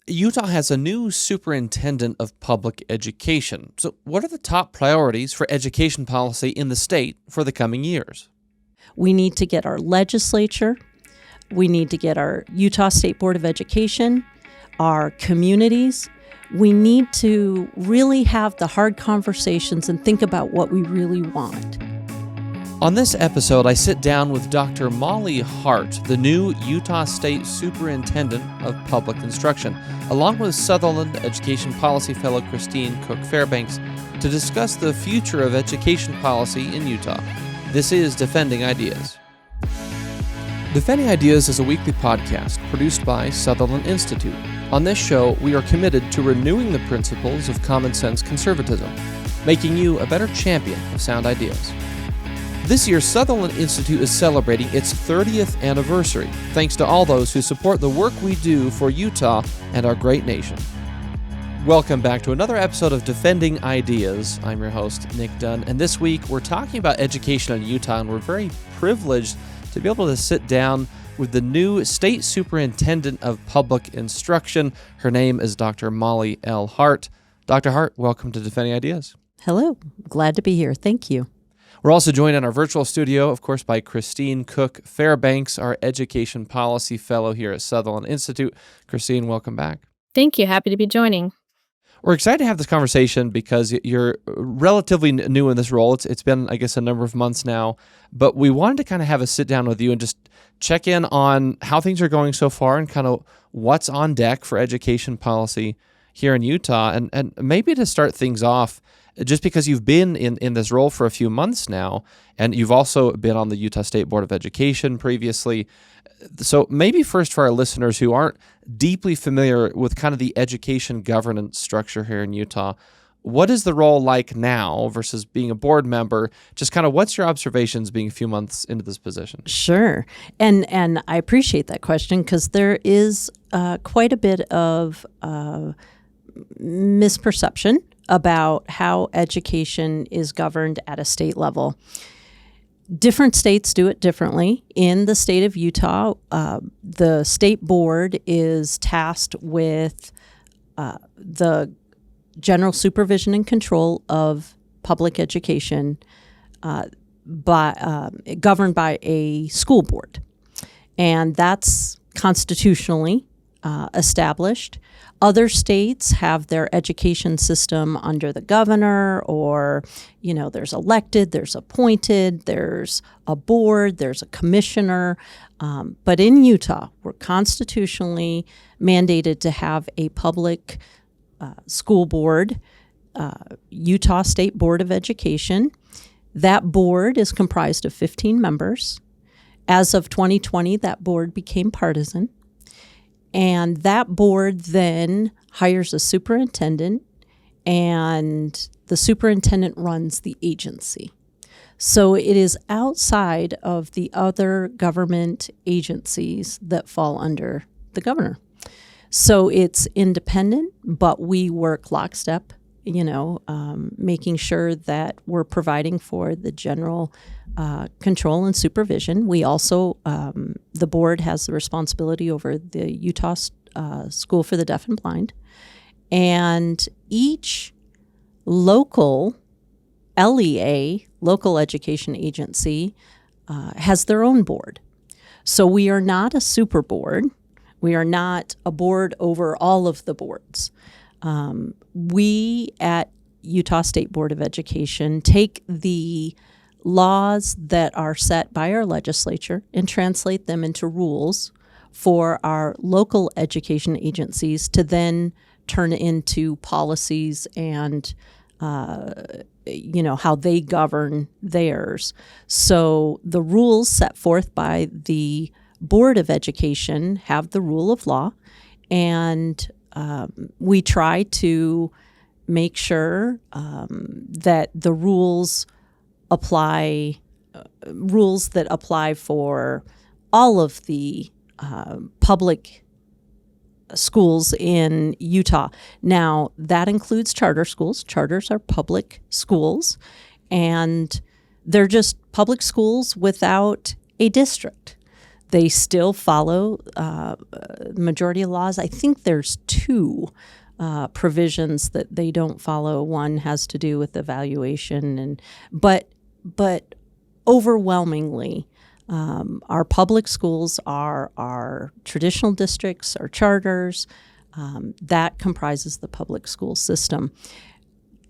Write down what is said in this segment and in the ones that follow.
Utah has a new superintendent of public education. So, what are the top priorities for education policy in the state for the coming years? We need to get our legislature, we need to get our Utah State Board of Education, our communities. We need to really have the hard conversations and think about what we really want. On this episode, I sit down with Dr. Molly Hart, the new Utah State Superintendent of Public Instruction, along with Sutherland Education Policy Fellow Christine Cooke Fairbanks, to discuss the future of education policy in Utah. This is Defending Ideas. Defending Ideas is a weekly podcast produced by Sutherland Institute. On this show, we are committed to renewing the principles of common sense conservatism, making you a better champion of sound ideas. This year, Sutherland Institute is celebrating its 30th anniversary, thanks to all those who support the work we do for Utah and our great nation. Welcome back to another episode of Defending Ideas. I'm your host, Nic Dunn, and this week we're talking about education in Utah, and we're very privileged to be able to sit down with the new State Superintendent of Public Instruction. Her name is Dr. Molly L. Hart. Dr. Hart, welcome to Defending Ideas. Hello. Glad to be here. Thank you. We're also joined in our virtual studio, of course, by Christine Cooke Fairbanks, our Education Policy Fellow here at Sutherland Institute. Christine, welcome back. Thank you. Happy to be joining. We're excited to have this conversation because you're relatively new in this role. It's been, I guess, a number of months now, but we wanted to kind of have a sit down with you and just check in on how things are going so far and kind of what's on deck for education policy here in Utah. And maybe to start things off, just because you've been in this role for a few months now, and you've also been on the Utah State Board of Education previously. So maybe first for our listeners who aren't deeply familiar with kind of the education governance structure here in Utah, what is the role like now versus being a board member? Just kind of what's your observations being a few months into this position? Sure. And I appreciate that question because there is quite a bit of misperception about how education is governed at a state level. Different states do it differently. In the state of Utah, the state board is tasked with the general supervision and control of public education governed by a school board. And that's constitutionally established. Other states have their education system under the governor, or, there's elected, there's appointed, there's a board, there's a commissioner. But in Utah, we're constitutionally mandated to have a public school board, Utah State Board of Education. That board is comprised of 15 members. As of 2020, that board became partisan. And that board then hires a superintendent, and the superintendent runs the agency. So it is outside of the other government agencies that fall under the governor. So it's independent, but we work lockstep, making sure that we're providing for the general control and supervision. We also, the board has the responsibility over the Utah School for the Deaf and Blind. And each local LEA, local education agency, has their own board. So we are not a super board. We are not a board over all of the boards. We at Utah State Board of Education take the laws that are set by our legislature and translate them into rules for our local education agencies to then turn into policies and, how they govern theirs. So the rules set forth by the Board of Education have the rule of law, and we try to make sure that the rules that apply for all of the public schools in Utah. Now, that includes charter schools. Charters are public schools, and they're just public schools without a district. They still follow the majority of laws. I think there's two provisions that they don't follow. One has to do with evaluation, but overwhelmingly, our public schools are our traditional districts, our charters. That comprises the public school system.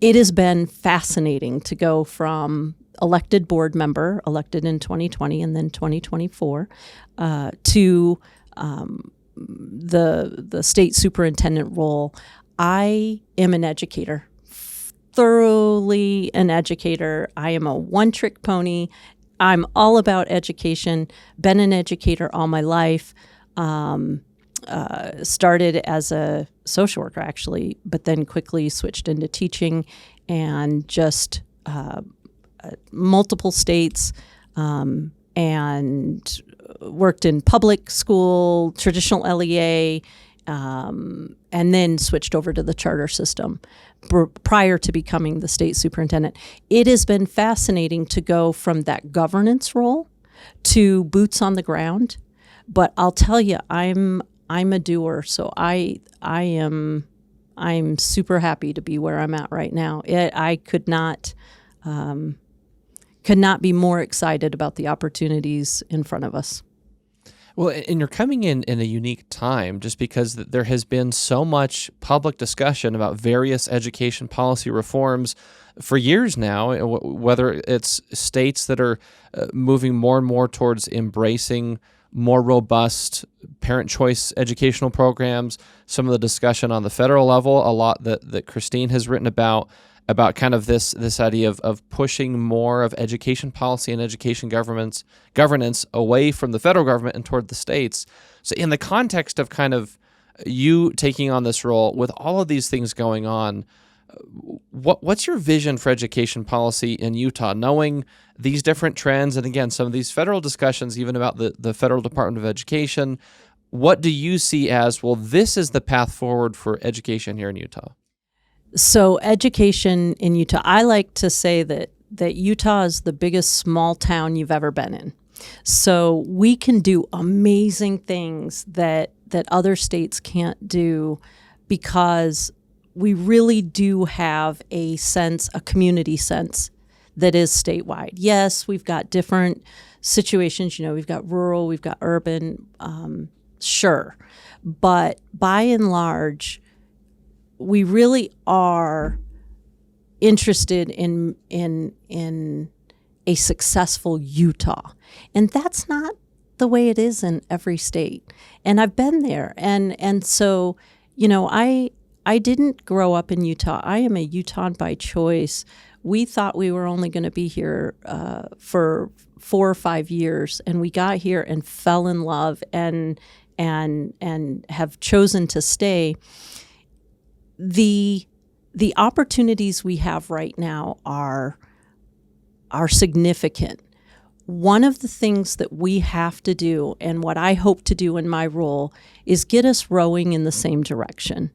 It has been fascinating to go from elected board member, elected in 2020 and then 2024, to the state superintendent role. I am an educator, thoroughly an educator. I am a one-trick pony. I'm all about education, been an educator all my life. Started as a social worker, actually, but then quickly switched into teaching and just multiple states and worked in public school, traditional LEA, and then switched over to the charter system prior to becoming the state superintendent. It has been fascinating to go from that governance role to boots on the ground. But I'll tell you, I'm a doer, so I'm super happy to be where I'm at right now. I could not be more excited about the opportunities in front of us. Well, and you're coming in a unique time just because there has been so much public discussion about various education policy reforms for years now, whether it's states that are moving more and more towards embracing more robust parent choice educational programs, some of the discussion on the federal level, a lot that Christine has written about kind of this idea of pushing more of education policy and education governance away from the federal government and toward the states. So in the context of kind of you taking on this role with all of these things going on, what's your vision for education policy in Utah, knowing these different trends and, again, some of these federal discussions even about the Federal Department of Education? What do you see as, well, this is the path forward for education here in Utah? So education in Utah, I like to say that Utah is the biggest small town you've ever been in. So we can do amazing things that other states can't do because we really do have a community sense that is statewide. Yes, we've got different situations. We've got rural, we've got urban, sure. But by and large, we really are interested in a successful Utah. And that's not the way it is in every state. And I've been there. And so, I didn't grow up in Utah. I am a Utahn by choice. We thought we were only going to be here for 4 or 5 years, and we got here and fell in love and have chosen to stay. The opportunities we have right now are significant. One of the things that we have to do, and what I hope to do in my role, is get us rowing in the same direction.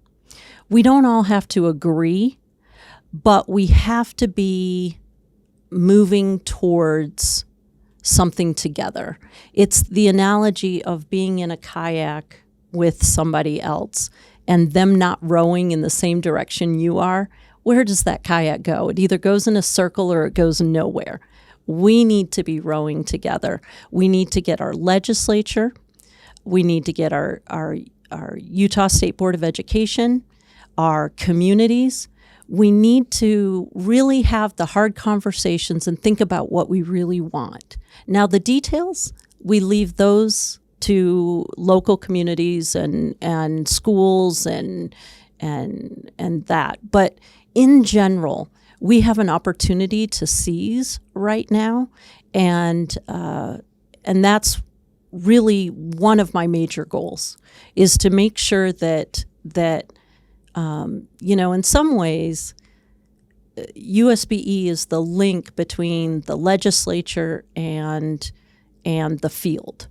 We don't all have to agree, but we have to be moving towards something together. It's the analogy of being in a kayak with somebody else and them not rowing in the same direction you are. Where does that kayak go? It either goes in a circle or it goes nowhere. We need to be rowing together. We need to get our legislature. We need to get our Utah State Board of Education, our communities. We need to really have the hard conversations and think about what we really want. Now, the details, we leave those to local communities and schools and that. But in general, we have an opportunity to seize right now, and that's really one of my major goals, is to make sure that in some ways, USBE is the link between the legislature and the field.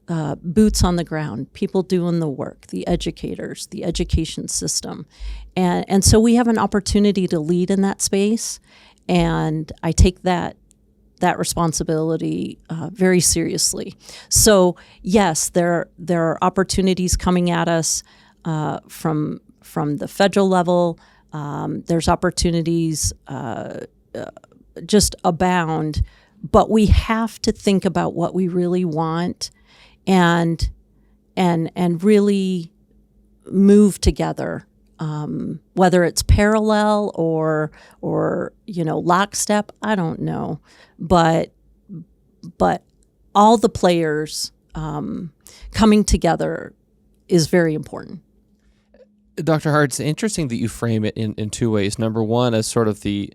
Boots on the ground, people doing the work, the educators, the education system. And so we have an opportunity to lead in that space. And I take that that responsibility very seriously. So yes, there are opportunities coming at us from the federal level. There's opportunities just abound, but we have to think about what we really want and really move together, whether it's parallel or lockstep. I don't know, but all the players coming together is very important. Dr. Hart, it's interesting that you frame it in two ways. Number one, as sort of the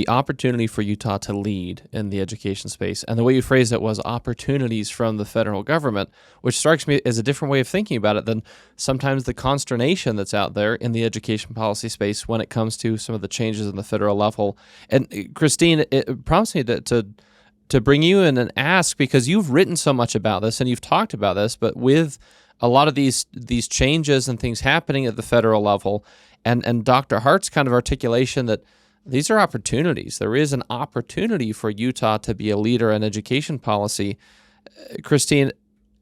opportunity for Utah to lead in the education space. And the way you phrased it was opportunities from the federal government, which strikes me as a different way of thinking about it than sometimes the consternation that's out there in the education policy space when it comes to some of the changes in the federal level. And Christine, it prompts me to bring you in and ask, because you've written so much about this and you've talked about this, but with a lot of these changes and things happening at the federal level, and Dr. Hart's kind of articulation that these are opportunities. There is an opportunity for Utah to be a leader in education policy. Christine,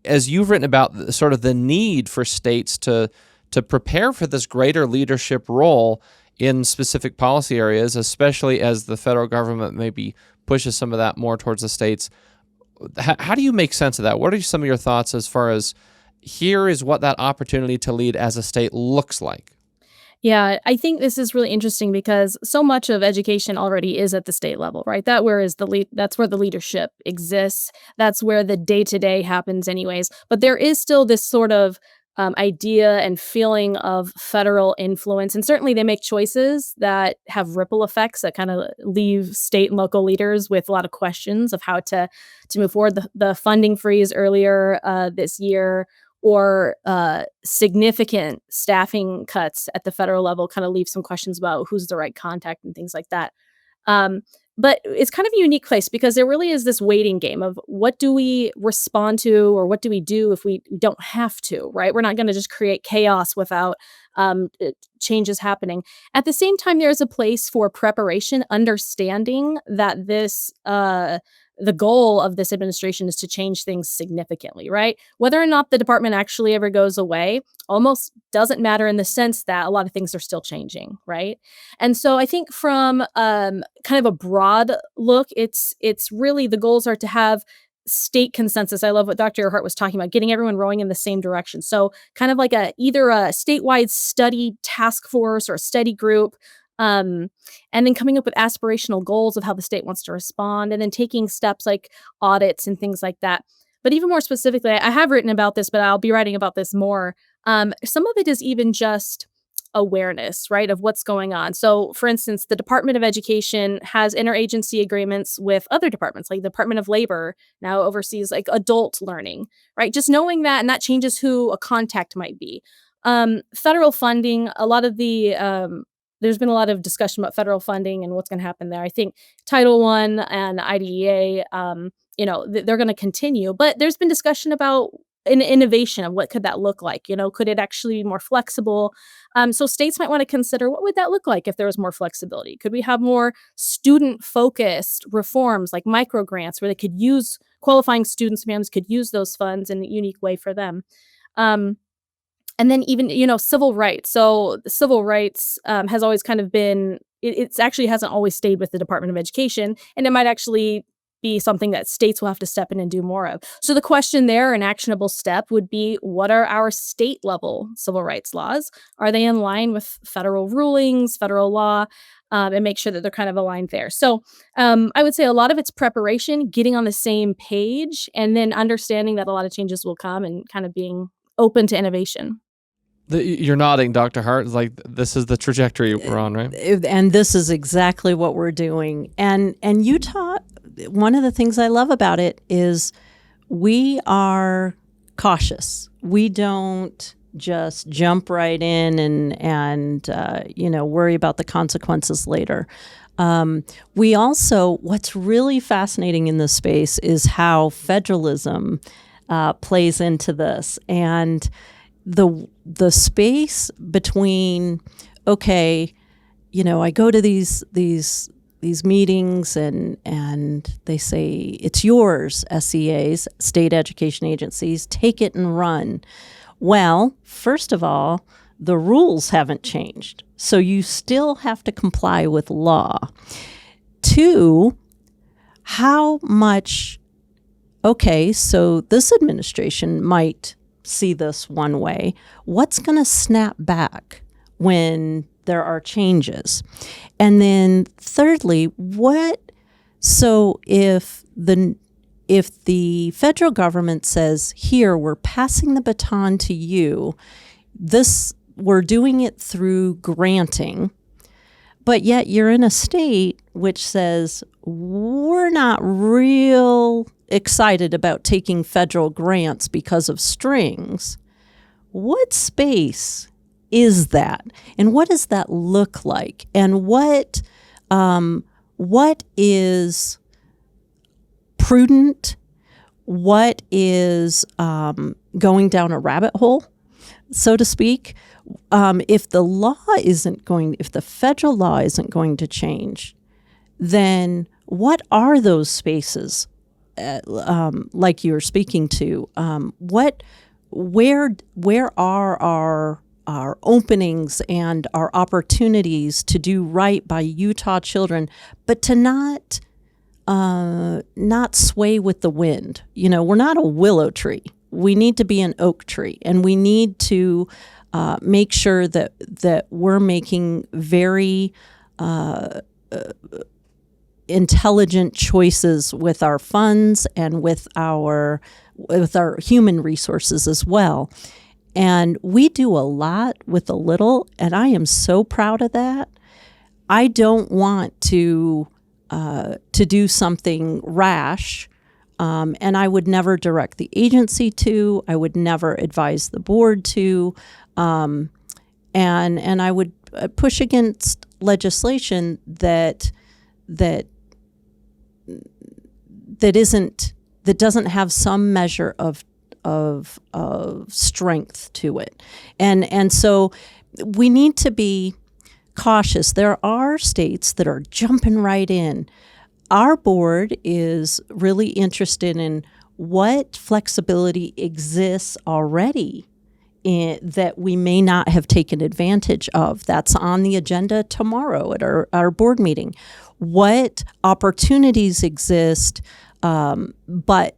as you've written about sort of the need for states to prepare for this greater leadership role in specific policy areas, especially as the federal government maybe pushes some of that more towards the states, how do you make sense of that? What are some of your thoughts as far as here is what that opportunity to lead as a state looks like? Yeah, I think this is really interesting because so much of education already is at the state level, right? That's where the leadership exists. That's where the day-to-day happens anyways. But there is still this sort of idea and feeling of federal influence. And certainly they make choices that have ripple effects that kind of leave state and local leaders with a lot of questions of how to move forward. The funding freeze earlier this year, or significant staffing cuts at the federal level, kind of leave some questions about who's the right contact and things like that. But it's kind of a unique place because there really is this waiting game of what do we respond to or what do we do if we don't have to, right? We're not going to just create chaos without changes happening. At the same time, there's a place for preparation, understanding that the goal of this administration is to change things significantly, right? Whether or not the department actually ever goes away almost doesn't matter in the sense that a lot of things are still changing, right? And so I think from kind of a broad look, it's really the goals are to have state consensus. I love what Dr. Hart was talking about, getting everyone rowing in the same direction. So kind of like either a statewide study task force or a study group, and then coming up with aspirational goals of how the state wants to respond, and then taking steps like audits and things like that. But even more specifically, I have written about this, but I'll be writing about this more. Some of it is even just awareness, right, of what's going on. So, for instance, the Department of Education has interagency agreements with other departments, like the Department of Labor now oversees like adult learning, right? Just knowing that, and that changes who a contact might be. Federal funding, a lot of the there's been a lot of discussion about federal funding and what's going to happen there. I think Title I and IDEA, they're going to continue, but there's been discussion about an innovation of what could that look like? Could it actually be more flexible? So states might want to consider what would that look like if there was more flexibility? Could we have more student-focused reforms like micro grants where they could use qualifying students, families could use those funds in a unique way for them? And then even, civil rights. So the civil rights has always kind of been, it's actually hasn't always stayed with the Department of Education, and it might actually be something that states will have to step in and do more of. So the question there, an actionable step would be, what are our state level civil rights laws? Are they in line with federal rulings, federal law? And make sure that they're kind of aligned there. So I would say a lot of it's preparation, getting on the same page, and then understanding that a lot of changes will come and kind of being open to innovation. You're nodding, Dr. Hart. It's like this is the trajectory we're on, right? And this is exactly what we're doing. And Utah, one of the things I love about it is we are cautious. We don't just jump right in and worry about the consequences later. We also, what's really fascinating in this space is how federalism plays into this, and the space between, I go to these these meetings and they say, it's yours, SEAs, state education agencies, take it and run. Well, first of all, the rules haven't changed, so you still have to comply with law. 2, how much, okay, so this administration might see this one way. What's going to snap back when there are changes? And then thirdly, so if the federal government says, here, we're passing the baton to you, we're doing it through granting, but yet you're in a state which says, we're not real excited about taking federal grants because of strings. What space is that? And what does that look like? And what is prudent? What is going down a rabbit hole, so to speak? If the federal law isn't going to change, then what are those spaces, like you were speaking to? Where are our openings and our opportunities to do right by Utah children, but to not sway with the wind? We're not a willow tree. We need to be an oak tree, and we need to make sure that we're making very intelligent choices with our funds and with our human resources as well. And we do a lot with a little, and I am so proud of that. I don't want to do something rash, and I would never direct the agency to. I would never advise the board to, and I would push against legislation that doesn't have some measure of strength to it. And so we need to be cautious. There are states that are jumping right in. Our board is really interested in what flexibility exists already that we may not have taken advantage of. That's on the agenda tomorrow at our board meeting. What opportunities exist, but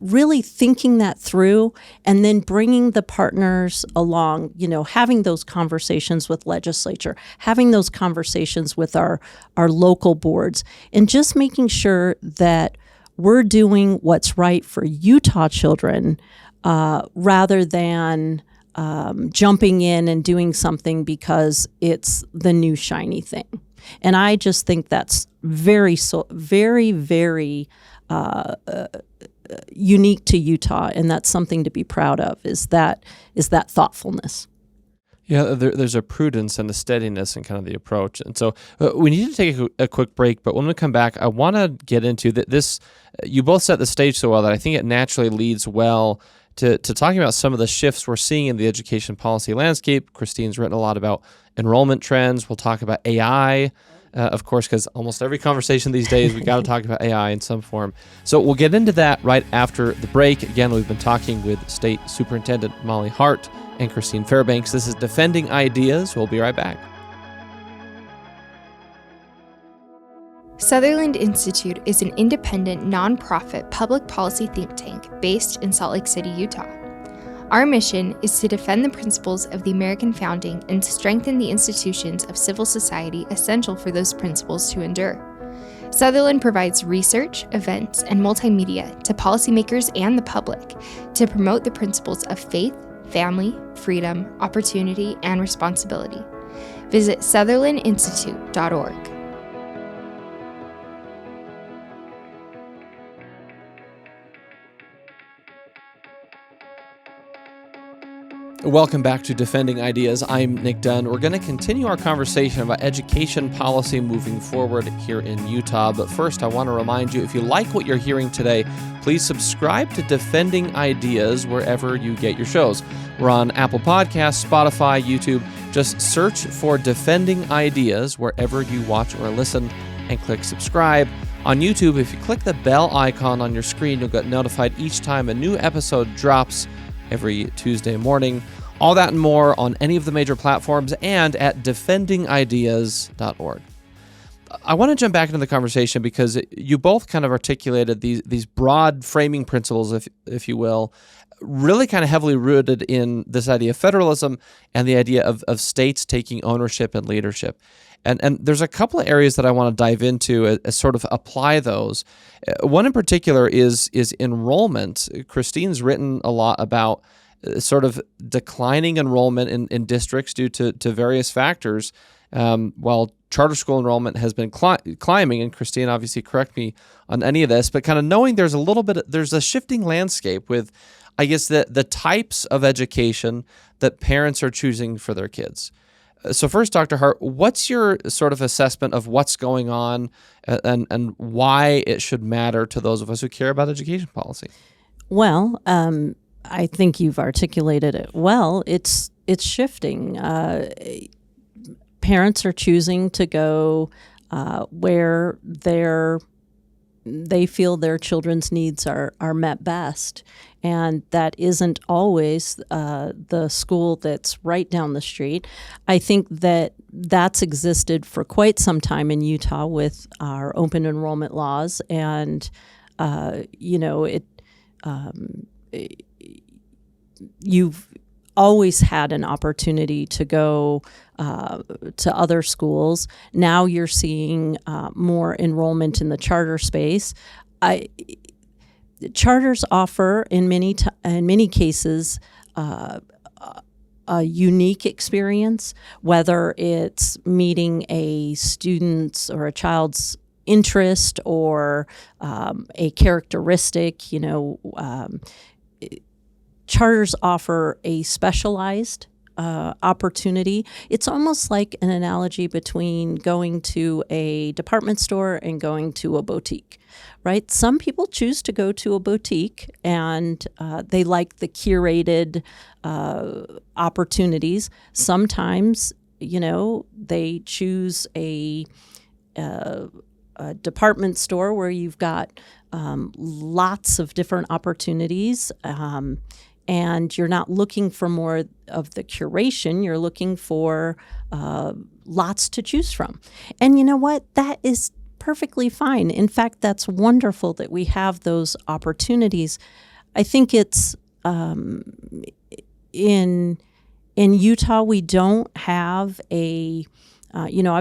really thinking that through and then bringing the partners along, having those conversations with legislature, having those conversations with our local boards, and just making sure that we're doing what's right for Utah children rather than jumping in and doing something because it's the new shiny thing. And I just think that's very, very unique to Utah, and that's something to be proud of, is that thoughtfulness. Yeah, there's a prudence and a steadiness in kind of the approach. And so we need to take a quick break, but when we come back, I want to get into this. You both set the stage so well that I think it naturally leads well to talking about some of the shifts we're seeing in the education policy landscape. Christine's written a lot about enrollment trends. We'll talk about AI, of course, because almost every conversation these days, we got to talk about AI in some form. So we'll get into that right after the break. Again, we've been talking with State Superintendent Molly Hart and Christine Fairbanks. This is Defending Ideas. We'll be right back. Sutherland Institute is an independent, nonprofit public policy think tank based in Salt Lake City, Utah. Our mission is to defend the principles of the American founding and strengthen the institutions of civil society essential for those principles to endure. Sutherland provides research, events, and multimedia to policymakers and the public to promote the principles of faith, family, freedom, opportunity, and responsibility. Visit sutherlandinstitute.org. Welcome back to Defending Ideas. I'm Nic Dunn. We're going to continue our conversation about education policy moving forward here in Utah. But first, I want to remind you, if you like what you're hearing today, please subscribe to Defending Ideas wherever you get your shows. We're on Apple Podcasts, Spotify, YouTube. Just search for Defending Ideas wherever you watch or listen. and click subscribe. On YouTube, if you click the bell icon on your screen, you'll get notified each time a new episode drops every Tuesday morning. All that and more on any of the major platforms and at defendingideas.org. I want to jump back into the conversation because you both kind of articulated these broad framing principles, if you will, really kind of heavily rooted in this idea of federalism and the idea of states taking ownership and leadership. And there's a couple of areas that I want to dive into as sort of apply those. One in particular is enrollment. Christine's written a lot about sort of declining enrollment in districts due to various factors, while charter school enrollment has been climbing, and Christine, obviously correct me on any of this, but kind of knowing there's a shifting landscape with, I guess, the types of education that parents are choosing for their kids. So first, Dr. Hart, what's your sort of assessment of what's going on and why it should matter to those of us who care about education policy? Well, I think you've articulated it well. It's shifting. Parents are choosing to go where they feel their children's needs are met best. And that isn't always the school that's right down the street. I think that's existed for quite some time in Utah with our open enrollment laws. And, you've always had an opportunity to go to other schools. Now you're seeing more enrollment in the charter space. Charters offer, in many cases, a unique experience, whether it's meeting a student's or a child's interest or a characteristic. Charters offer a specialized opportunity. It's almost like an analogy between going to a department store and going to a boutique, right? Some people choose to go to a boutique and they like the curated opportunities. Sometimes, they choose a department store where you've got lots of different opportunities. And you're not looking for more of the curation. You're looking for lots to choose from. And you know what? That is perfectly fine. In fact, that's wonderful that we have those opportunities. I think it's in Utah, we don't have I've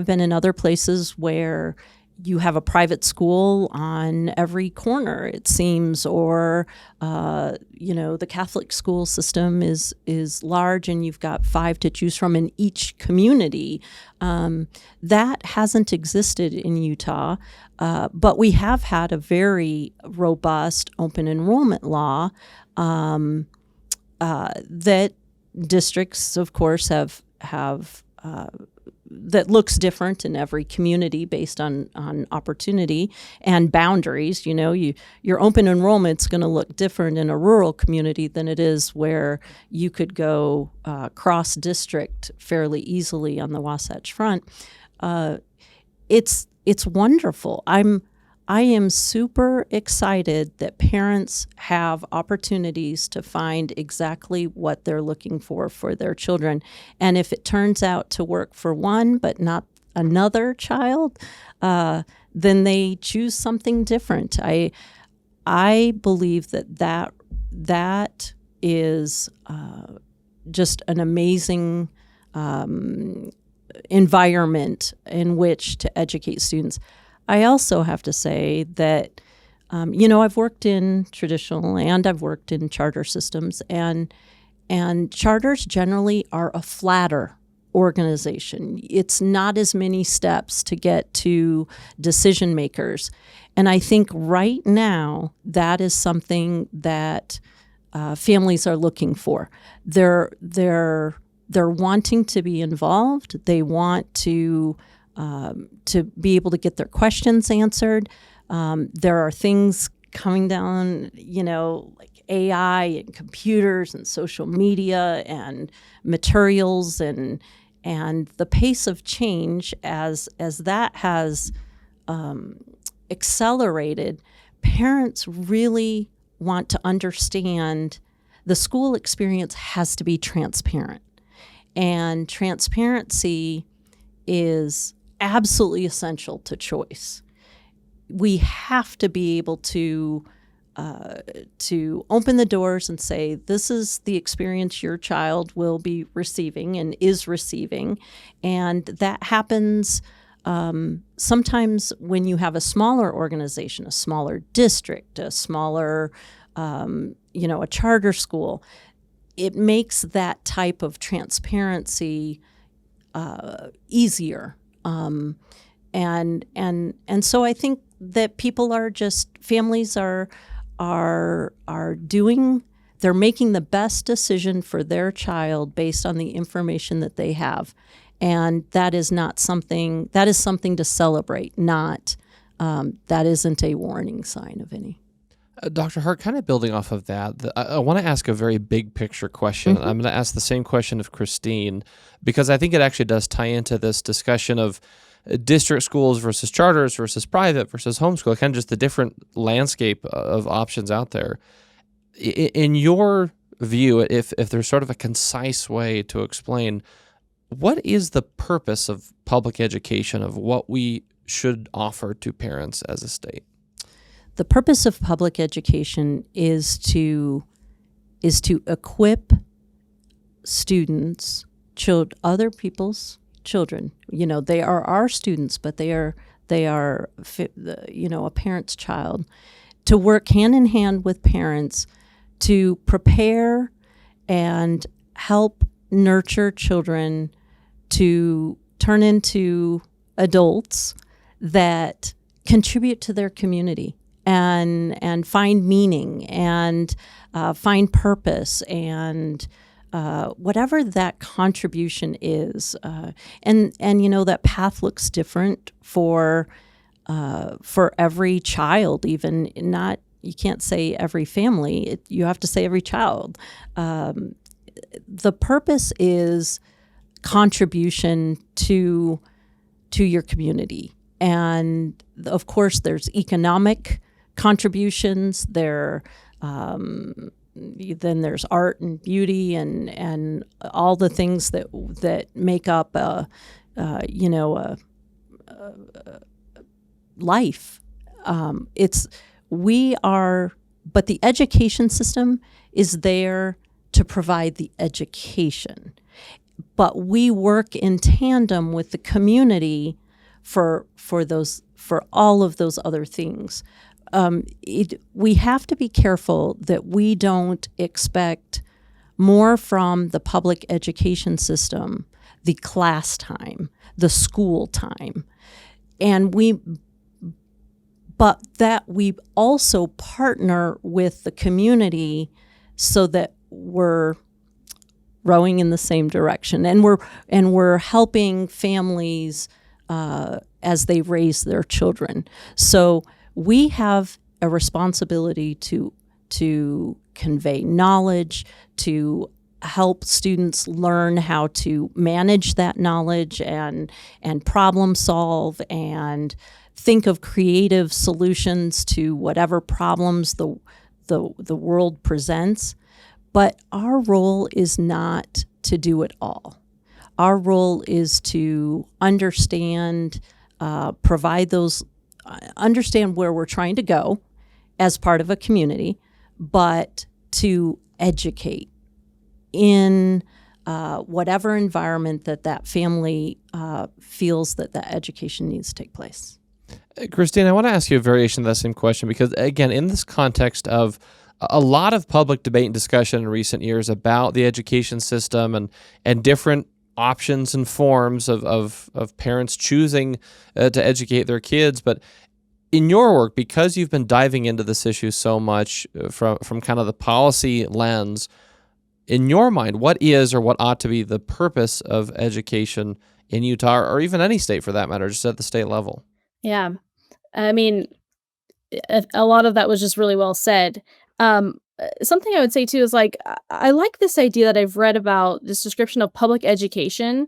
been in other places where you have a private school on every corner, it seems, or the Catholic school system is large, and you've got 5 to choose from in each community. That hasn't existed in Utah, but we have had a very robust open enrollment law that districts, of course, have that looks different in every community based on opportunity and boundaries. Your open enrollment's going to look different in a rural community than it is where you could go cross-district fairly easily on the Wasatch Front. It's wonderful. I am super excited that parents have opportunities to find exactly what they're looking for their children. And if it turns out to work for one but not another child, then they choose something different. I believe that is just an amazing environment in which to educate students. I also have to say that, I've worked in traditional and I've worked in charter systems, and charters generally are a flatter organization. It's not as many steps to get to decision makers. And I think right now that is something that families are looking for. They're wanting to be involved. They want to be able to get their questions answered. There are things coming down, like AI and computers and social media and materials and the pace of change as that has accelerated, parents really want to understand the school experience has to be transparent. And transparency is absolutely essential to choice. We have to be able to open the doors and say, this is the experience your child will be receiving and is receiving. And that happens sometimes when you have a smaller organization, a smaller district, a smaller, a charter school. It makes that type of transparency easier. And so I think that families are they're making the best decision for their child based on the information that they have. And that is something to celebrate, not, that isn't a warning sign of any. Dr. Hart, kind of building off of that, I want to ask a very big picture question. Mm-hmm. I'm going to ask the same question of Christine, because I think it actually does tie into this discussion of district schools versus charters versus private versus homeschool, kind of just the different landscape of options out there. In your view, if there's sort of a concise way to explain, what is the purpose of public education, of what we should offer to parents as a state? The purpose of public education is to equip students, other people's children. They are our students, but they are a parent's child, to work hand in hand with parents to prepare and help nurture children to turn into adults that contribute to their community and find meaning and find purpose and whatever that contribution is. And that path looks different for every child, even not. You can't say every family. You have to say every child. The purpose is contribution to your community. And of course, there's economic contributions. Then there's art and beauty and all the things that make up a life. But the education system is there to provide the education. But we work in tandem with the community for all of those other things. We have to be careful that we don't expect more from the public education system, the class time, the school time, but that we also partner with the community so that we're rowing in the same direction, and we're helping families as they raise their children. So we have a responsibility to convey knowledge, to help students learn how to manage that knowledge and problem solve and think of creative solutions to whatever problems the world presents. But our role is not to do it all. Our role is to understand where we're trying to go as part of a community, but to educate in whatever environment that family feels that education needs to take place. Christine, I want to ask you a variation of that same question because, again, in this context of a lot of public debate and discussion in recent years about the education system and different options and forms of parents choosing to educate their kids. But in your work, because you've been diving into this issue so much from kind of the policy lens, in your mind, what is or what ought to be the purpose of education in Utah, or even any state for that matter, just at the state level? Yeah. I mean, a lot of that was just really well said. Something I would say too is I like this idea that I've read about this description of public education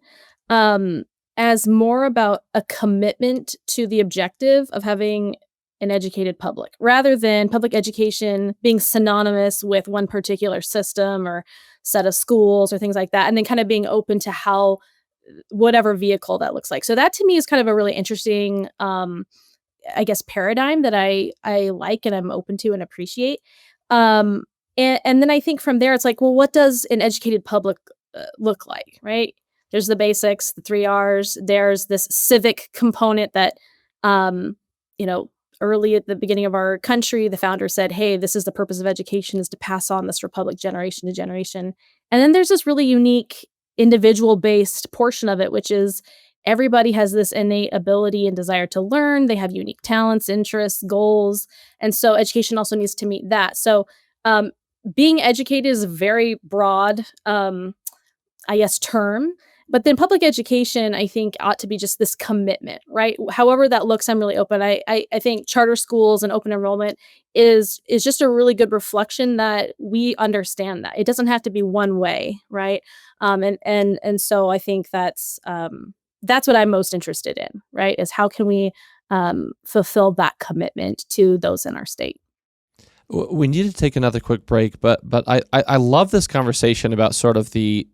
as more about a commitment to the objective of having an educated public, rather than public education being synonymous with one particular system or set of schools or things like that, and then kind of being open to how whatever vehicle that looks like. So that to me is kind of a really interesting, I guess, paradigm that I like and I'm open to and appreciate. And then I think from there, it's like, well, what does an educated public look like, right? There's the basics, the 3 R's. There's this civic component that, you know, early at the beginning of our country, the founder said, hey, this is the purpose of education, is to pass on this republic generation to generation. And then there's this really unique individual-based portion of it, which is everybody has this innate ability and desire to learn. They have unique talents, interests, goals. And so education also needs to meet that. So being educated is a very broad, I guess, term. But then public education, I think, ought to be just this commitment, right? However that looks, I'm really open. I think charter schools and open enrollment is just a really good reflection that we understand that. It doesn't have to be one way, right? And so I think that's what I'm most interested in, right? Is how can we fulfill that commitment to those in our state? We need to take another quick break, but I love this conversation about sort of the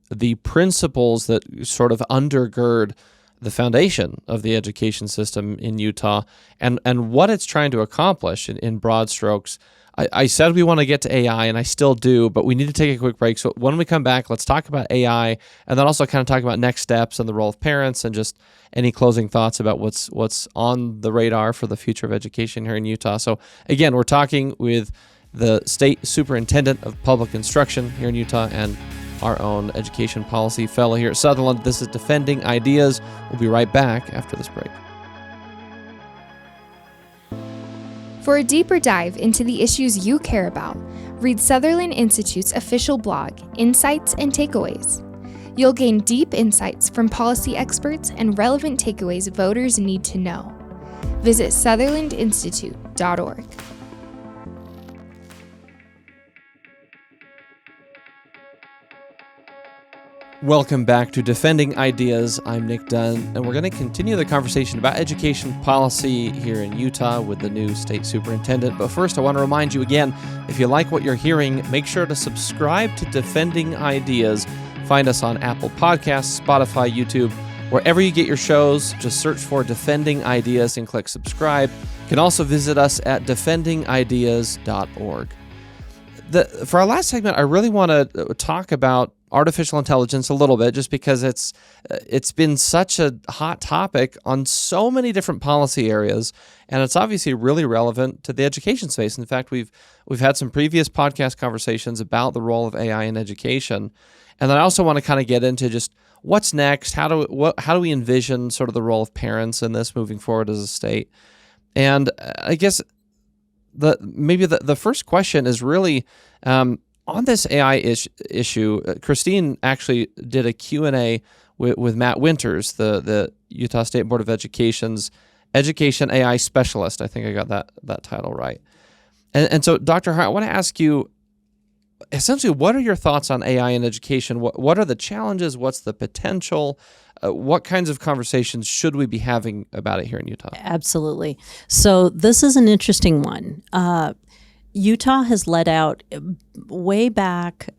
principles that sort of undergird the foundation of the education system in Utah and what it's trying to accomplish in broad strokes. I said we want to get to AI, and I still do, but we need to take a quick break. So when we come back, let's talk about AI, and then also kind of talk about next steps and the role of parents, and just any closing thoughts about what's on the radar for the future of education here in Utah. So again, we're talking with the State Superintendent of Public Instruction here in Utah and our own education policy fellow here at Sutherland. This is Defending Ideas. We'll be right back after this break. For a deeper dive into the issues you care about, read Sutherland Institute's official blog, Insights and Takeaways. You'll gain deep insights from policy experts and relevant takeaways voters need to know. Visit sutherlandinstitute.org. Welcome back to Defending Ideas. I'm Nic Dunn, and we're going to continue the conversation about education policy here in Utah with the new state superintendent. But first, I want to remind you again, if you like what you're hearing, make sure to subscribe to Defending Ideas. Find us on Apple Podcasts, Spotify, YouTube, wherever you get your shows. Just search for Defending Ideas and click subscribe. You can also visit us at defendingideas.org. For our last segment, I really want to talk about artificial intelligence a little bit, just because it's been such a hot topic on so many different policy areas, and it's obviously really relevant to the education space. In fact, we've had some previous podcast conversations about the role of AI in education, and then I also want to kind of get into just what's next. How do we envision sort of the role of parents in this moving forward as a state? And I guess the first question is really on this AI issue. Christine actually did a Q&A with Matt Winters, the Utah State Board of Education's Education AI Specialist. I think I got that title right. And so, Dr. Hart, I want to ask you, essentially, what are your thoughts on AI in education? What are the challenges? What's the potential? What kinds of conversations should we be having about it here in Utah? Absolutely. So this is an interesting one. Utah has let out way back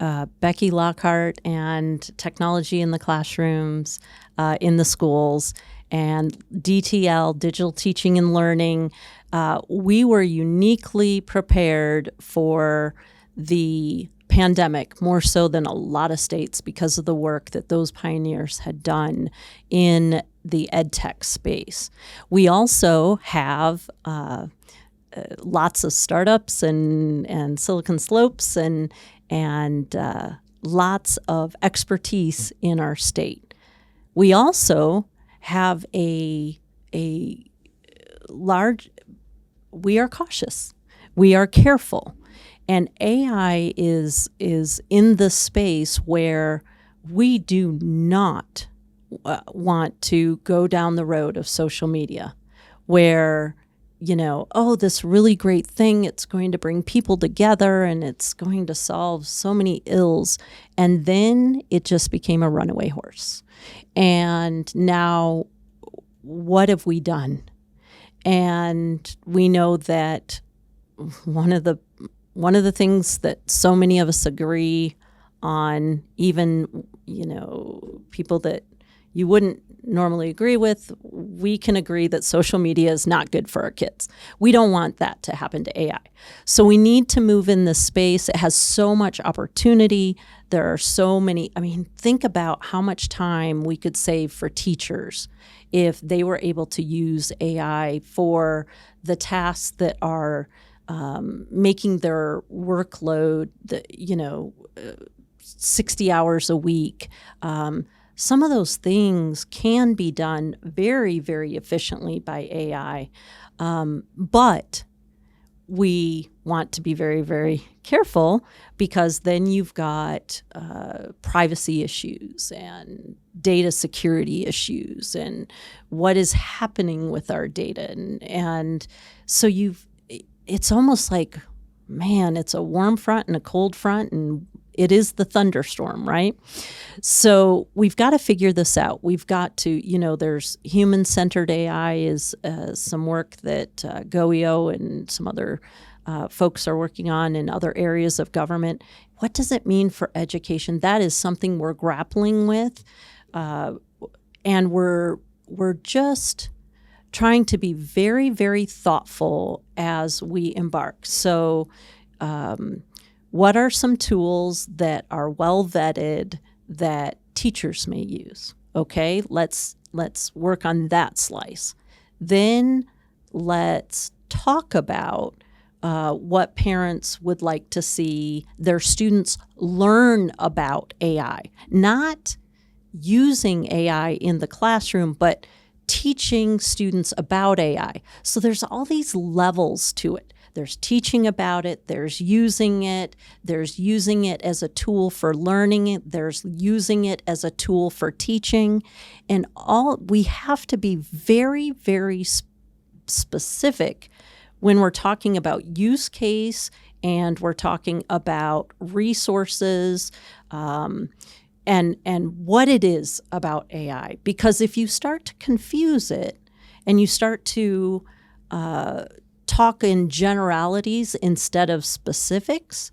Becky Lockhart and technology in the classrooms, in the schools, and DTL, digital teaching and learning. We were uniquely prepared for the pandemic, more so than a lot of states, because of the work that those pioneers had done in the ed tech space. We also have lots of startups and Silicon Slopes and lots of expertise in our state. We also have we are cautious. We are careful. And AI is in the space where we do not want to go down the road of social media, where, this really great thing, it's going to bring people together and it's going to solve so many ills. And then it just became a runaway horse. And now what have we done? And we know that one of the things that so many of us agree on, even, people that you wouldn't normally agree with, we can agree that social media is not good for our kids. We don't want that to happen to AI. So we need to move in this space. It has so much opportunity. There are so many, think about how much time we could save for teachers if they were able to use AI for the tasks that are making their workload, 60 hours a week. Some of those things can be done very, very efficiently by AI, but we want to be very, very careful, because then you've got privacy issues and data security issues and what is happening with our data. And so it's almost like, man, it's a warm front and a cold front, and it is the thunderstorm, right? So we've got to figure this out. We've got to, there's human-centered AI is some work that GOEO and some other folks are working on in other areas of government. What does it mean for education? That is something we're grappling with, and we're just trying to be very, very thoughtful as we embark. So what are some tools that are well vetted that teachers may use? Okay, let's work on that slice. Then let's talk about what parents would like to see their students learn about AI. Not using AI in the classroom, but teaching students about AI. So there's all these levels to it. There's teaching about it, there's using it as a tool for learning it, there's using it as a tool for teaching. And we have to be very, very specific when we're talking about use case and we're talking about resources and what it is about AI. Because if you start to confuse it and you start to talk in generalities instead of specifics,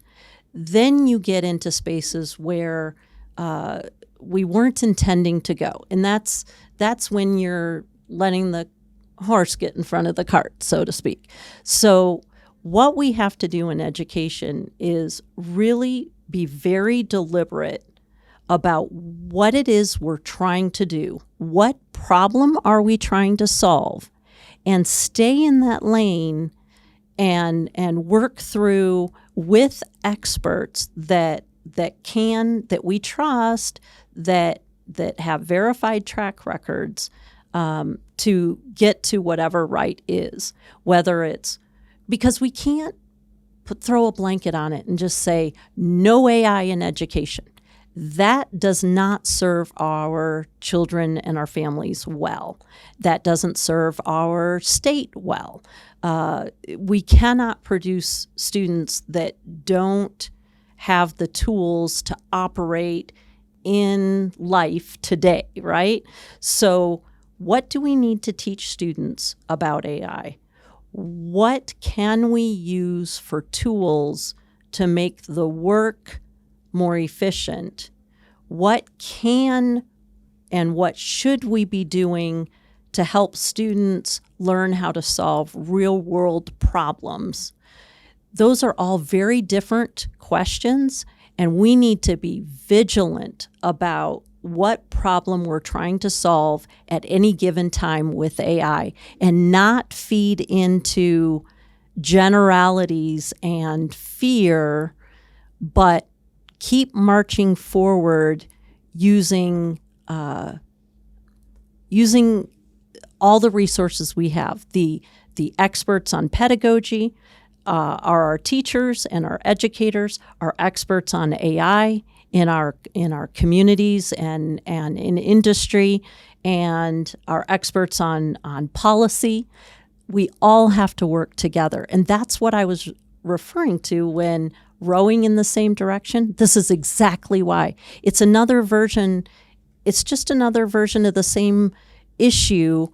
then you get into spaces where we weren't intending to go. And that's when you're letting the horse get in front of the cart, so to speak. So what we have to do in education is really be very deliberate about what it is we're trying to do. What problem are we trying to solve? And stay in that lane and work through with experts that we trust, that have verified track records, to get to whatever right is. Whether it's because we can't throw a blanket on it and just say no AI in education. That does not serve our children and our families well. That doesn't serve our state well. We cannot produce students that don't have the tools to operate in life today, right? So what do we need to teach students about AI? What can we use for tools to make the work more efficient? What can and what should we be doing to help students learn how to solve real-world problems? Those are all very different questions, and we need to be vigilant about what problem we're trying to solve at any given time with AI, and not feed into generalities and fear, but keep marching forward using all the resources we have. The experts on pedagogy are our teachers and our educators, our experts on AI in our communities and in industry, and our experts on policy. We all have to work together. And that's what I was referring to when rowing in the same direction. This is exactly why. It's just another version of the same issue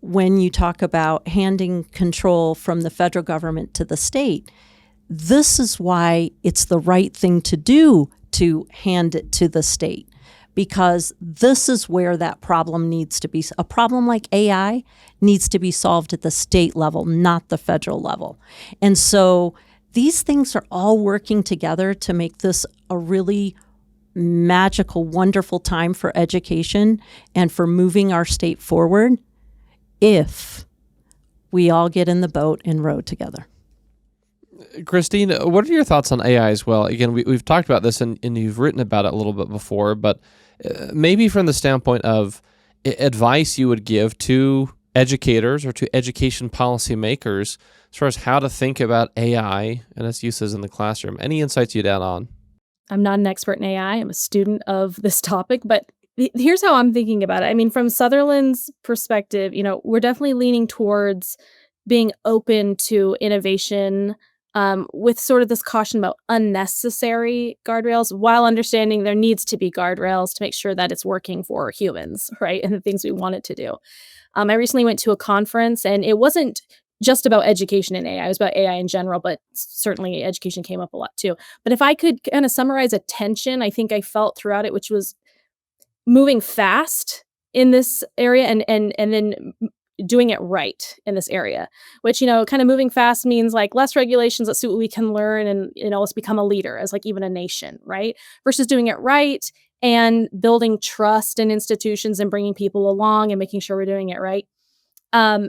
when you talk about handing control from the federal government to the state, this is why it's the right thing to do to hand it to the state, because this is where that problem needs to be. A problem like AI needs to be solved at the state level, not the federal level. And so these things are all working together to make this a really magical, wonderful time for education and for moving our state forward if we all get in the boat and row together. Christine, what are your thoughts on AI as well? Again, we've talked about this and you've written about it a little bit before, but maybe from the standpoint of advice you would give to educators or to education policymakers as far as how to think about AI and its uses in the classroom. Any insights you'd add on? I'm not an expert in AI. I'm a student of this topic, but here's how I'm thinking about it. I mean, from Sutherland's perspective, we're definitely leaning towards being open to innovation, with sort of this caution about unnecessary guardrails, while understanding there needs to be guardrails to make sure that it's working for humans, right? And the things we want it to do. I recently went to a conference, and it wasn't just about education and AI. It was about AI in general, but certainly education came up a lot too. But if I could kind of summarize a tension I think I felt throughout it, which was moving fast in this area and then doing it right in this area, which, kind of moving fast means like less regulations. Let's see what we can learn. And, let's become a leader as like even a nation, right? Versus doing it right and building trust in institutions and bringing people along and making sure we're doing it right.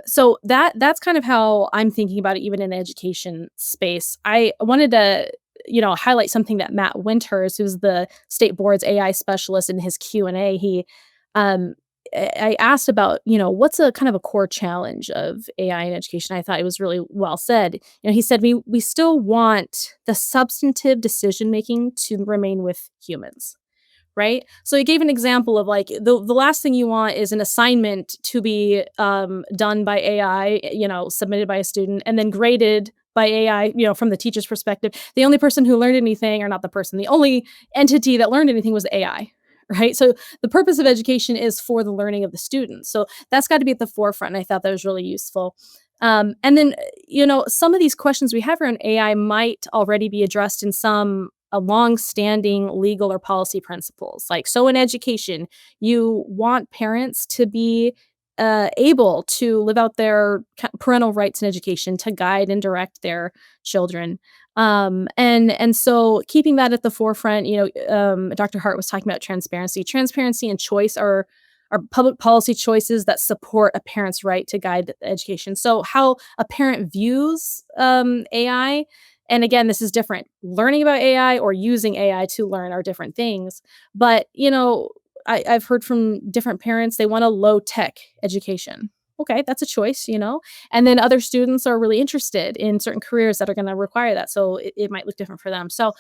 So that's kind of how I'm thinking about it, even in the education space. I wanted to, highlight something that Matt Winters, who's the state board's AI specialist, in his Q&A, I asked about, what's a kind of a core challenge of AI in education. I thought it was really well said. He said, we still want the substantive decision-making to remain with humans, right? So he gave an example of like, the last thing you want is an assignment to be done by AI, submitted by a student and then graded by AI, from the teacher's perspective. The only person who learned anything, or not the person, the only entity that learned anything was AI. Right. So the purpose of education is for the learning of the students. So that's got to be at the forefront. And I thought that was really useful. And then, some of these questions we have around AI might already be addressed in some long-standing legal or policy principles. Like, so in education, you want parents to be able to live out their parental rights in education, to guide and direct their children. And so keeping that at the forefront, Dr. Hart was talking about transparency. Transparency and choice are public policy choices that support a parent's right to guide education. So how a parent views AI, and again, this is different. Learning about AI or using AI to learn are different things. But, I've heard from different parents, they want a low-tech education. Okay, that's a choice, and then other students are really interested in certain careers that are going to require that. So it might look different for them. So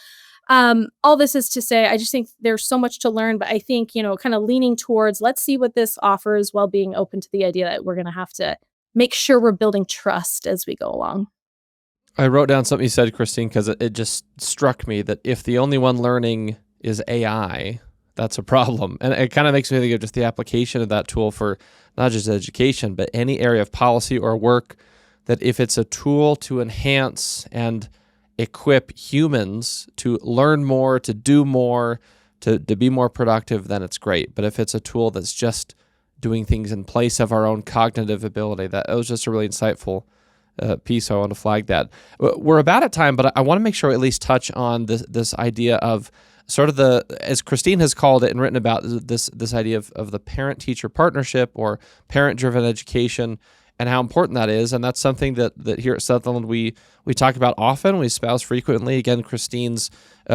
all this is to say, I just think there's so much to learn, but I think, kind of leaning towards, let's see what this offers while being open to the idea that we're going to have to make sure we're building trust as we go along. I wrote down something you said, Christine, because it just struck me that if the only one learning is AI, that's a problem. And it kind of makes me think of just the application of that tool for not just education, but any area of policy or work, that if it's a tool to enhance and equip humans to learn more, to do more, to be more productive, then it's great. But if it's a tool that's just doing things in place of our own cognitive ability, that was just a really insightful piece. So I want to flag that. We're about at time, but I want to make sure we at least touch on this idea of sort of as Christine has called it and written about, this idea of the parent-teacher partnership or parent-driven education, and how important that is. And that's something that here at Sutherland we talk about often, we espouse frequently. Again, Christine's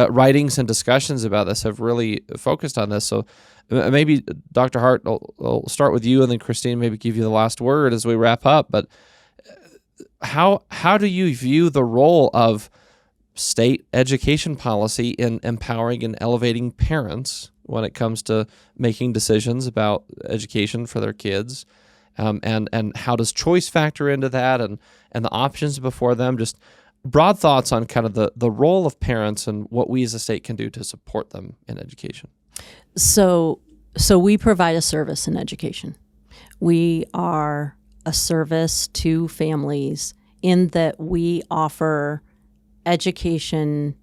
writings and discussions about this have really focused on this. So maybe Dr. Hart, I'll start with you, and then Christine, maybe give you the last word as we wrap up. But how do you view the role of state education policy in empowering and elevating parents when it comes to making decisions about education for their kids? And how does choice factor into that, and the options before them? Just broad thoughts on kind of the role of parents and what we as a state can do to support them in education. So we provide a service in education. We are a service to families in that we offer educational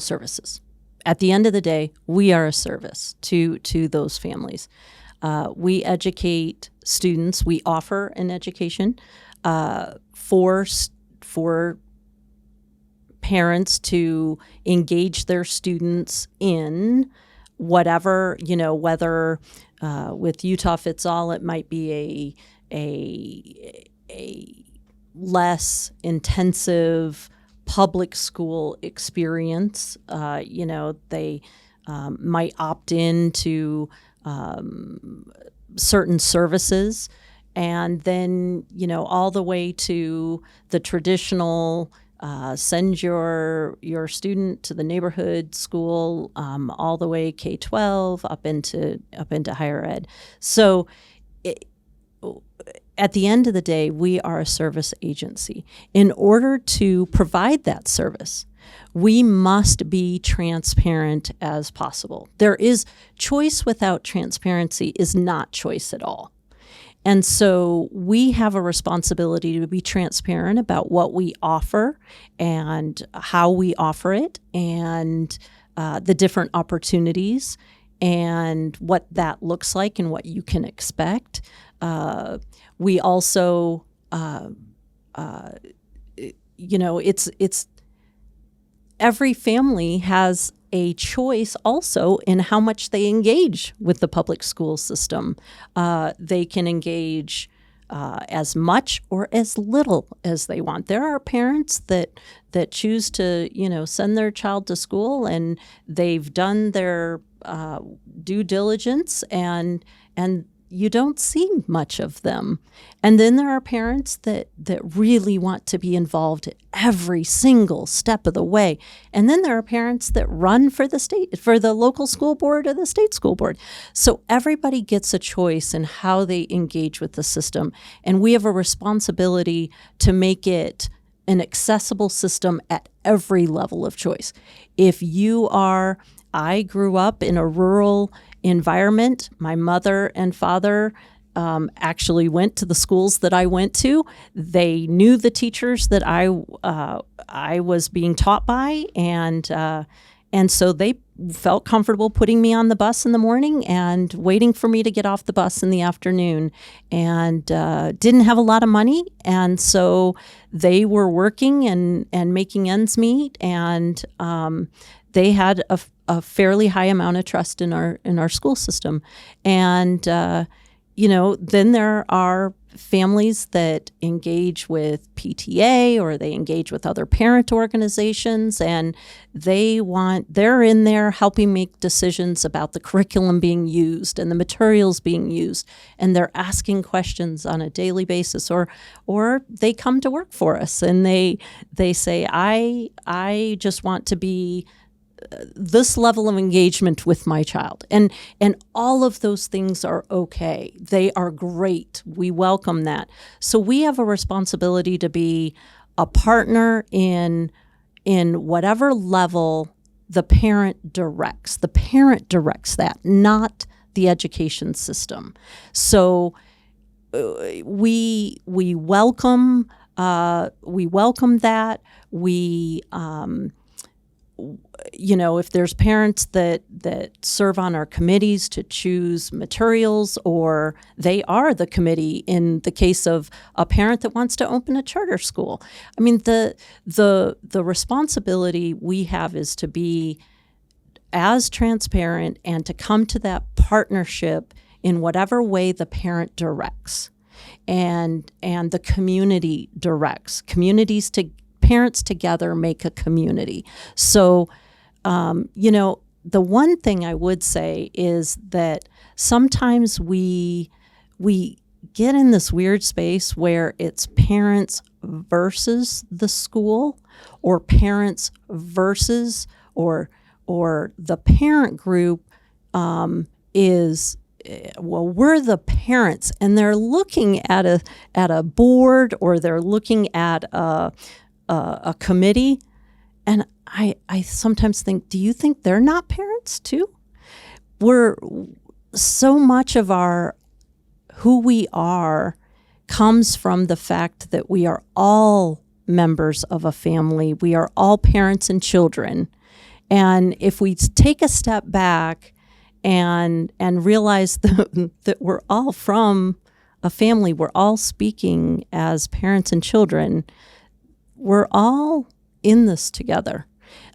services. At the end of the day, we are a service to those families. We educate students. We offer an education for parents to engage their students in whatever, whether with Utah Fits All, it might be a less intensive public school experience. They might opt into certain services, and then all the way to the traditional send your student to the neighborhood school, all the way K-12 up into higher ed. So at the end of the day, we are a service agency. In order to provide that service, we must be transparent as possible. There is choice without transparency is not choice at all. And so we have a responsibility to be transparent about what we offer and how we offer it, and the different opportunities and what that looks like and what you can expect. We also, it's every family has a choice also in how much they engage with the public school system. They can engage as much or as little as they want. There are parents that choose to, send their child to school, and they've done their due diligence, and you don't see much of them. And then there are parents that really want to be involved at every single step of the way. And then there are parents that run for the local school board or the state school board. So everybody gets a choice in how they engage with the system. And we have a responsibility to make it an accessible system at every level of choice. I grew up in a rural environment. My mother and father actually went to the schools that I went to. They knew the teachers that I was being taught by, and so they felt comfortable putting me on the bus in the morning and waiting for me to get off the bus in the afternoon, and didn't have a lot of money, and so they were working and making ends meet, and they had a fairly high amount of trust in our school system. And then there are families that engage with PTA, or they engage with other parent organizations, and they're in there helping make decisions about the curriculum being used and the materials being used, and they're asking questions on a daily basis, or they come to work for us and they say, I just want to be this level of engagement with my child. And all of those things are okay. They are great. We welcome that. So we have a responsibility to be a partner in whatever level the parent directs. The parent directs that, not the education system. So we welcome that. If there's parents that serve on our committees to choose materials, or they are the committee in the case of a parent that wants to open a charter school. I mean, the responsibility we have is to be as transparent and to come to that partnership in whatever way the parent directs and the community directs. Parents together make a community. So, the one thing I would say is that sometimes we get in this weird space where it's parents versus the school, or parents versus, or the parent group is, well, we're the parents, and they're looking at a board, or they're looking at a committee, and I sometimes think, do you think they're not parents too? So much of who we are comes from the fact that we are all members of a family. We are all parents and children. And if we take a step back and realize that we're all from a family, we're all speaking as parents and children, we're all in this together.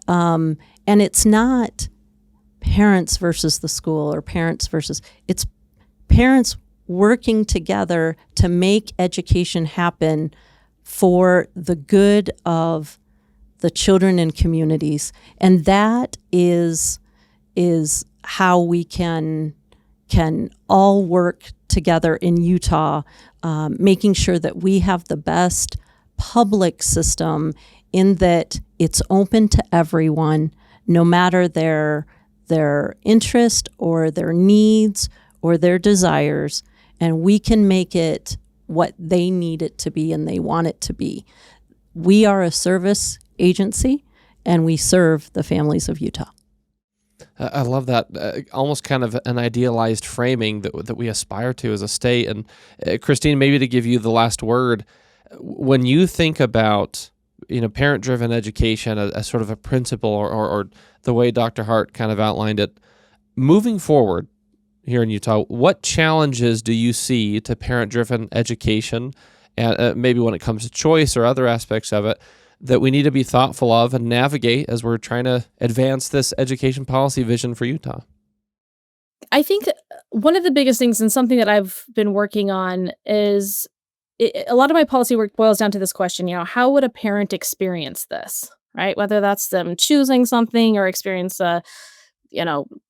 And it's not parents versus the school or it's parents working together to make education happen for the good of the children and communities. And that is how we can all work together in Utah, making sure that we have the best public system in that it's open to everyone, no matter their interest or their needs or their desires, and we can make it what they need it to be and they want it to be. We are a service agency, and we serve the families of Utah. I love that. Almost kind of an idealized framing that we aspire to as a state. And Christine, maybe to give you the last word, when you think about parent-driven education as sort of a principle or the way Dr. Hart kind of outlined it, moving forward here in Utah, what challenges do you see to parent-driven education, and maybe when it comes to choice or other aspects of it, that we need to be thoughtful of and navigate as we're trying to advance this education policy vision for Utah? I think one of the biggest things, and something that I've been working on, is a lot of my policy work boils down to this question, how would a parent experience this, right? Whether that's them choosing something or experience a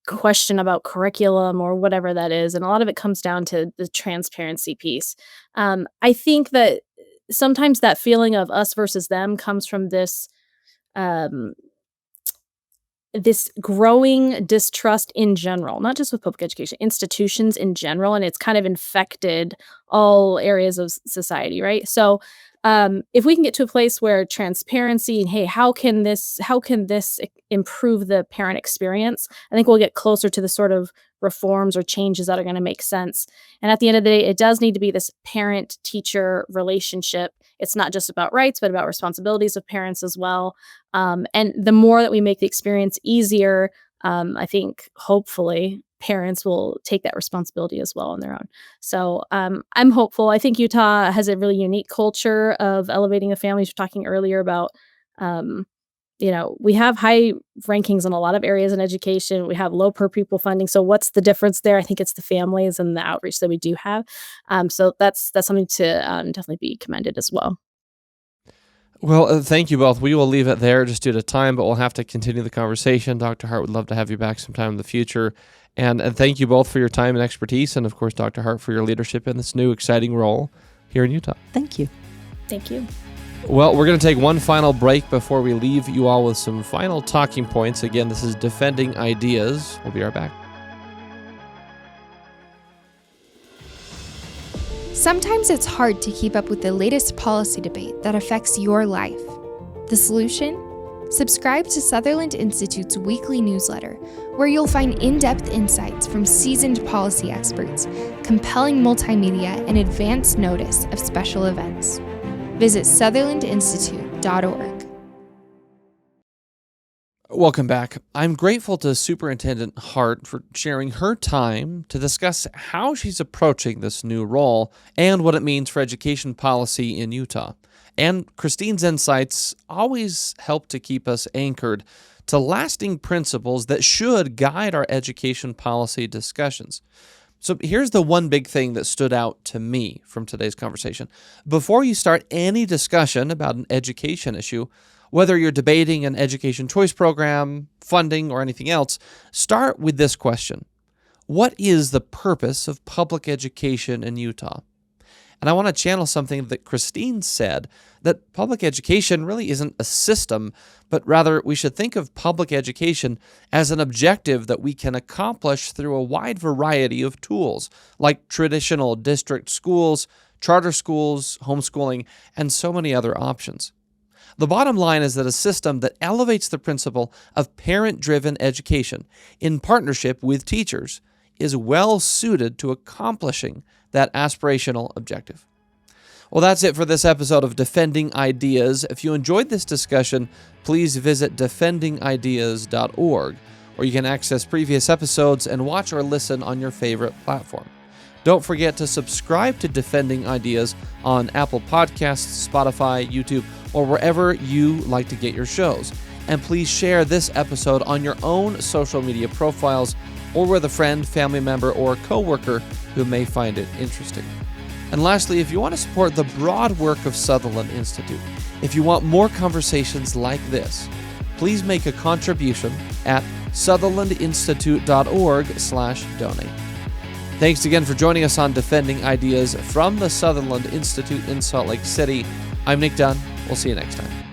question about curriculum or whatever that is. And a lot of it comes down to the transparency piece. I think that sometimes that feeling of us versus them comes from this this growing distrust in general, not just with public education, institutions in general, and it's kind of infected all areas of society, right? So if we can get to a place where transparency and, hey, how can this improve the parent experience, I think we'll get closer to the sort of reforms or changes that are going to make sense. And at the end of the day, it does need to be this parent-teacher relationship. It's not just about rights, but about responsibilities of parents as well. And the more that we make the experience easier, I think hopefully parents will take that responsibility as well on their own. So I'm hopeful. I think Utah has a really unique culture of elevating the families. We're talking earlier about, we have high rankings in a lot of areas in education. We have low per pupil funding. So what's the difference there? I think it's the families and the outreach that we do have. So that's something to definitely be commended as well. Well, thank you both. We will leave it there just due to time, but we'll have to continue the conversation. Dr. Hart would love to have you back sometime in the future. And thank you both for your time and expertise. And of course, Dr. Hart, for your leadership in this new exciting role here in Utah. Thank you. Thank you. Well, we're going to take one final break before we leave you all with some final talking points. Again, this is Defending Ideas. We'll be right back. Sometimes it's hard to keep up with the latest policy debate that affects your life. The solution? Subscribe to Sutherland Institute's weekly newsletter, where you'll find in-depth insights from seasoned policy experts, compelling multimedia, and advance notice of special events. Visit sutherlandinstitute.org. Welcome back. I'm grateful to Superintendent Hart for sharing her time to discuss how she's approaching this new role and what it means for education policy in Utah. And Christine's insights always help to keep us anchored to lasting principles that should guide our education policy discussions. So here's the one big thing that stood out to me from today's conversation. Before you start any discussion about an education issue, whether you're debating an education choice program, funding, or anything else, start with this question. What is the purpose of public education in Utah? And I want to channel something that Christine said, that public education really isn't a system, but rather we should think of public education as an objective that we can accomplish through a wide variety of tools, like traditional district schools, charter schools, homeschooling, and so many other options. The bottom line is that a system that elevates the principle of parent-driven education in partnership with teachers is well suited to accomplishing that aspirational objective. Well, that's it for this episode of Defending Ideas. If you enjoyed this discussion, please visit defendingideas.org, where you can access previous episodes and watch or listen on your favorite platform. Don't forget to subscribe to Defending Ideas on Apple Podcasts, Spotify, YouTube, or wherever you like to get your shows. And please share this episode on your own social media profiles or with a friend, family member, or coworker who may find it interesting. And lastly, if you want to support the broad work of Sutherland Institute, if you want more conversations like this, please make a contribution at sutherlandinstitute.org/donate. Thanks again for joining us on Defending Ideas from the Sutherland Institute in Salt Lake City. I'm Nic Dunn. We'll see you next time.